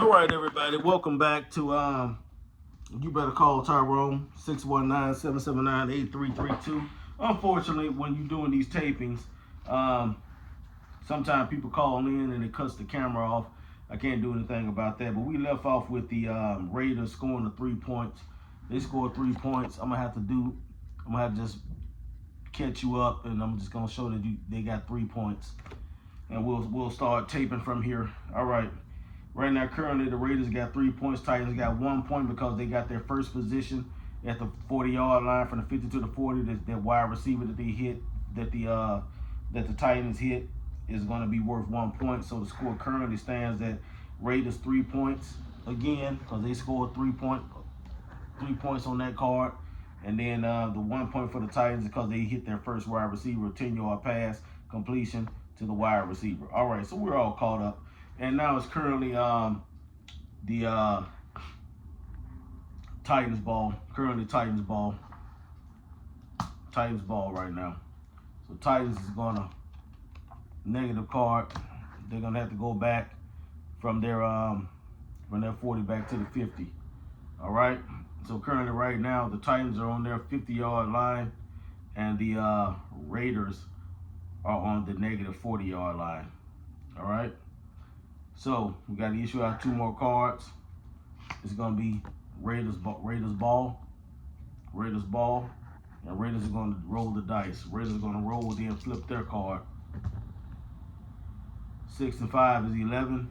All right, everybody, welcome back to You Better Call Tyrone, 619-779-8332. Unfortunately, when you're doing these tapings, sometimes people call in and it cuts the camera off. I can't do anything about that, but we left off with the Raiders scoring the 3 points. They scored 3 points. I'm gonna have to just catch you up, and I'm just gonna show that they got 3 points, and we'll start taping from here. All right. Right now, currently, the Raiders got 3 points. Titans got 1 point because they got their first position at the 40-yard line from the 50 to the 40. That wide receiver that they hit, that the Titans hit, is going to be worth 1 point. So the score currently stands at Raiders 3 points again because they scored 3 points on that card. And then the 1 point for the Titans because they hit their first wide receiver, 10-yard pass completion to the wide receiver. All right, so we're all caught up. And now it's currently the Titans ball. Currently Titans ball right now. So Titans is gonna negative card. They're gonna have to go back from their 40 back to the 50. All right. So currently right now the Titans are on their 50-yard line, and the Raiders are on the negative 40-yard line. All right. So we got to issue out 2 more cards. It's gonna be Raiders ball, and Raiders are gonna roll the dice. Raiders are gonna roll, then flip their card. 6 and 5 is 11.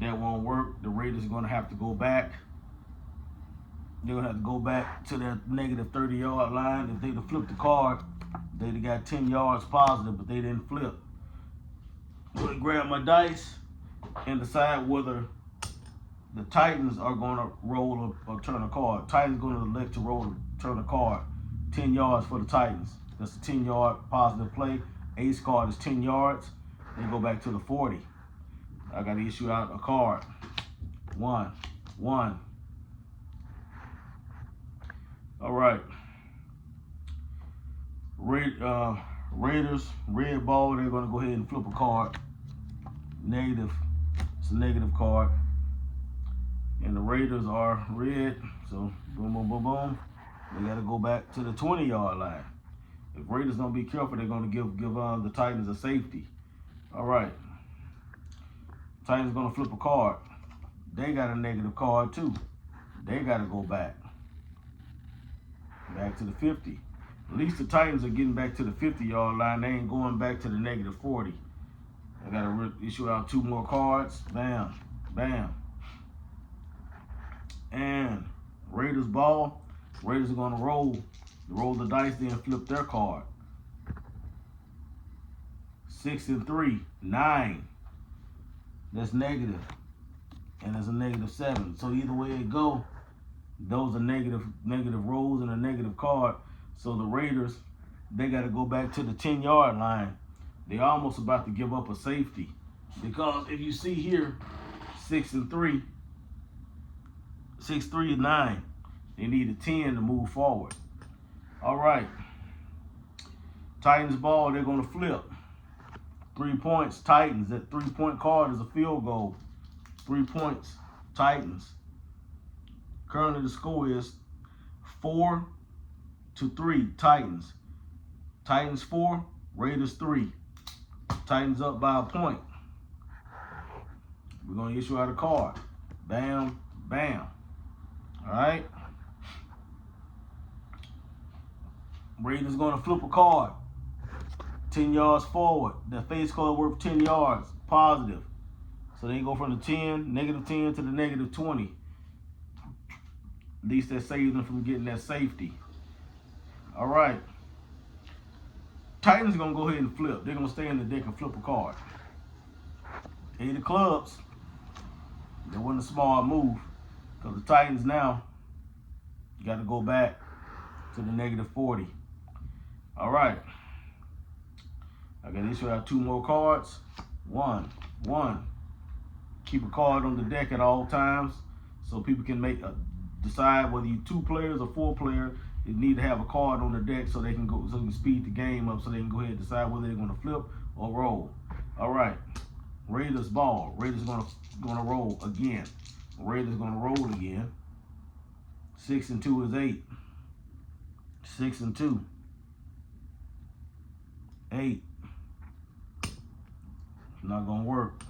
That won't work. The Raiders are gonna have to go back. They're gonna have to go back to their negative 30-yard line. If they'd have flipped the card, they'd have got 10 yards positive, but they didn't flip. I'm gonna grab my dice and decide whether the Titans are going to roll or turn a card. Titans going to elect to roll or turn a card. 10 yards for the Titans. That's a 10-yard positive play. Ace card is 10 yards. They go back to the 40. I got to issue out a card. 1. All right. Raiders, red ball. They're going to go ahead and flip a card. Negative. It's a negative card. And the Raiders are red. So boom, boom, boom, boom. They got to go back to the 20-yard line. If Raiders don't be careful, they're going to give the Titans a safety. All right. Titans going to flip a card. They got a negative card too. They got to go back to the 50. At least the Titans are getting back to the 50-yard line. They ain't going back to the negative 40. I got to issue out 2 more cards. Bam, bam. And Raiders ball. Raiders are going to roll the dice, then flip their card. 6 and 3, 9. That's negative. And that's a negative 7. So either way it go, those are negative rolls and a negative card. So the Raiders, they got to go back to the 10-yard line. They almost about to give up a safety, because if you see here, 6 and 3, 6, 3, and 9. They need a 10 to move forward. All right. Titans ball. They're gonna flip. 3 points. Titans. That 3-point card is a field goal. 3 points. Titans. Currently the score is 4-3. Titans. Titans 4. Raiders 3. Titans up by a point. We're going to issue out a card. Bam, bam. All right. Raiders going to flip a card. 10 yards forward. The face card worth 10 yards. Positive. So they go from the negative 10 to the negative 20. At least that saves them from getting that safety. All right. Titans are going to go ahead and flip. They're going to stay in the deck and flip a card. 8 of clubs. That wasn't a smart move, because the Titans now got to go back to the negative 40. All right. I got to issue out 2 more cards. 1. Keep a card on the deck at all times so people can decide whether you 2 players or 4 players. You need to have a card on the deck so they can speed the game up, so they can go ahead and decide whether they're going to flip or roll. All right. Raiders ball. Raiders gonna roll again. Raiders gonna roll again. 6 and 2 is 8. 6 and 2. 8. Not gonna work.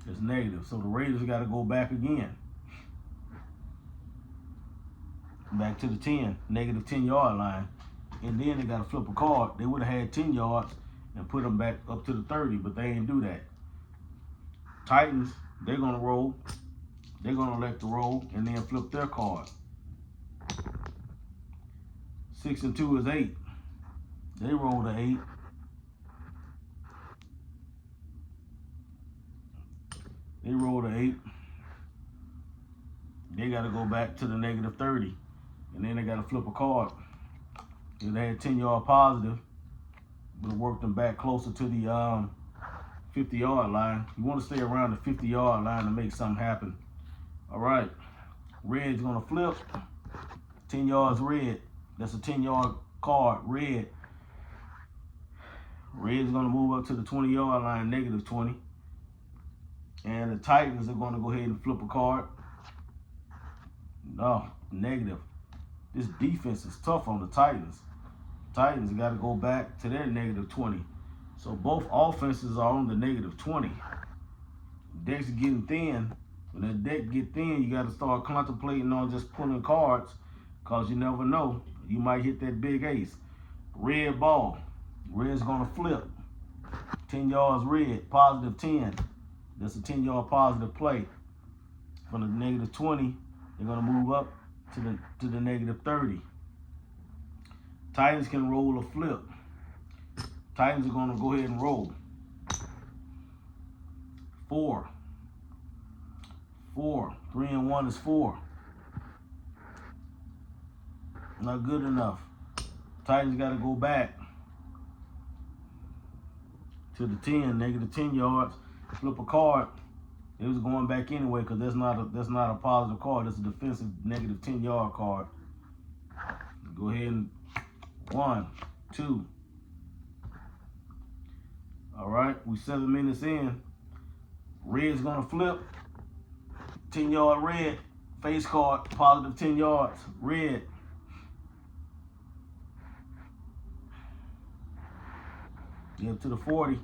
It's negative. So the Raiders got to go back again. Back to the 10, negative 10-yard line. And then they got to flip a card. They would have had 10 yards and put them back up to the 30, but they ain't do that. Titans, they're going to roll. They're going to elect to roll and then flip their card. 6 and 2 is 8. They rolled an 8. They rolled an 8. They got to go back to the negative 30. And then they got to flip a card. If they had 10-yard positive, would have worked them back closer to the 50-yard line. You want to stay around the 50-yard line to make something happen. All right. Red's going to flip. 10 yards red. That's a 10-yard card, red. Red's going to move up to the 20-yard line, negative 20. And the Titans are going to go ahead and flip a card. No, negative. This defense is tough on the Titans. Titans got to go back to their negative 20. So both offenses are on the negative 20. Decks are getting thin. When that deck get thin, you got to start contemplating on just pulling cards because you never know. You might hit that big ace. Red ball. Red's going to flip. 10 yards red, positive 10. That's a 10-yard positive play. From the negative 20, they're going to move up to the negative 30. Titans can roll or flip. Titans are going to go ahead and roll. 4. 3 and 1 is 4. Not good enough. Titans got to go back to the 10, negative 10 yards. Flip a card. It was going back anyway because that's not a positive card. That's a defensive negative 10-yard card. Go ahead and 1, 2. All right, we 7 minutes in. Red's gonna flip. 10-yard red. Face card, positive 10 yards. Red. Get up to the 40.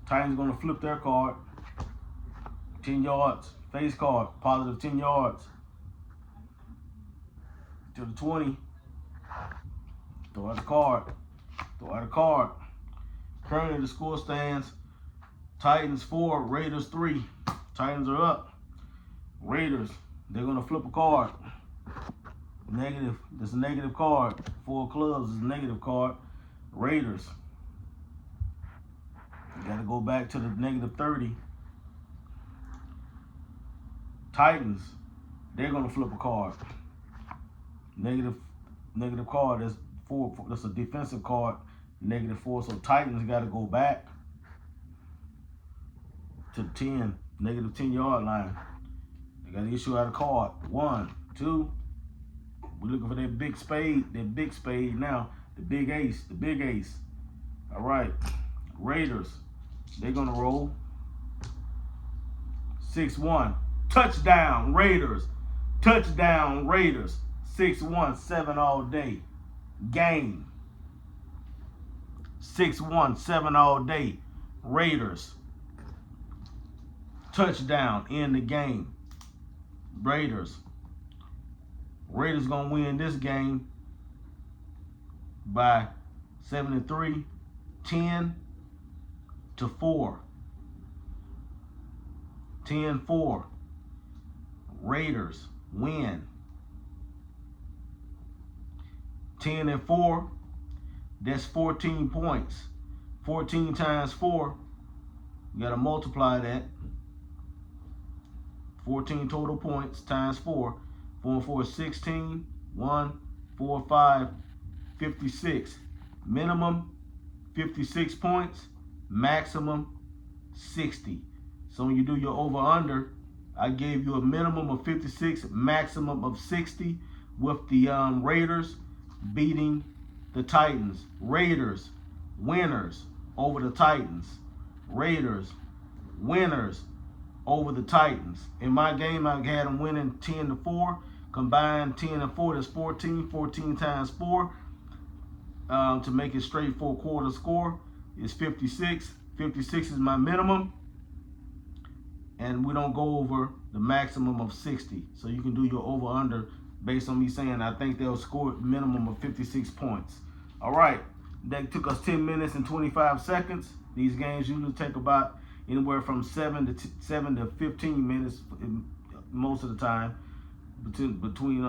Titans gonna flip their card. 10 yards. Face card, positive 10 yards. To the 20. Throw out the card. Throw out a card. Currently the score stands Titans 4, Raiders 3. Titans are up. Raiders, they're gonna flip a card. Negative. That's a negative card. 4 clubs is a negative card. Raiders. You got to go back to the negative 30. Titans, they're going to flip a card. Negative card. That's 4. That's a defensive card. Negative 4. So Titans got to go back to the 10, negative 10-yard line. They got to issue out a card. 1, 2. We're looking for that big spade. That big spade now. The big ace. The big ace. All right. Raiders. They're going to roll. 6-1. Touchdown, Raiders. Touchdown, Raiders. 6-1, 7 all day. Game. 6-1, 7 all day. Raiders. Touchdown in the game. Raiders. Raiders going to win this game by 7-3, 10-4. 10-4. Raiders win. 10-4. That's 14 points. 14 times 4. You got to multiply that. 14 total points times 4. 4 and 4 is 16. 1, 4, 5, 56. Minimum 56 points. Maximum 60. So when you do your over-under, I gave you a minimum of 56, maximum of 60 with the Raiders beating the Titans. Raiders, winners over the Titans. Raiders, winners over the Titans. In my game, I had them winning 10-4. Combined 10 and 4, that's 14. 14 times 4 to make it straight for a quarter score is 56. 56 is my minimum. And we don't go over the maximum of 60. So you can do your over-under based on me saying I think they'll score a minimum of 56 points. All right, that took us 10 minutes and 25 seconds. These games usually take about anywhere from 7 to 15 minutes most of the time. Between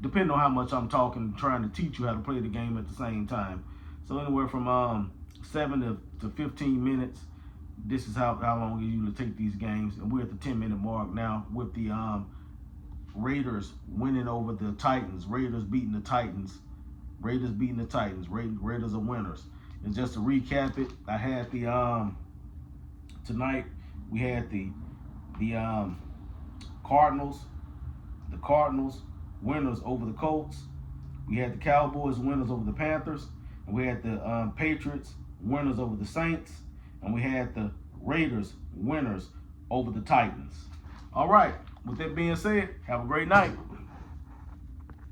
depending on how much I'm talking, trying to teach you how to play the game at the same time. So anywhere from 7 to 15 minutes. This is how long it usually take these games, and we're at the 10-minute mark now with the Raiders winning over the Titans. Raiders beating the Titans. Raiders beating the Titans. Raiders are winners. And just to recap it, I had the tonight we had the Cardinals. The Cardinals winners over the Colts. We had the Cowboys winners over the Panthers. And we had the Patriots winners over the Saints. And we had the Raiders winners over the Titans. All right, with that being said, have a great night.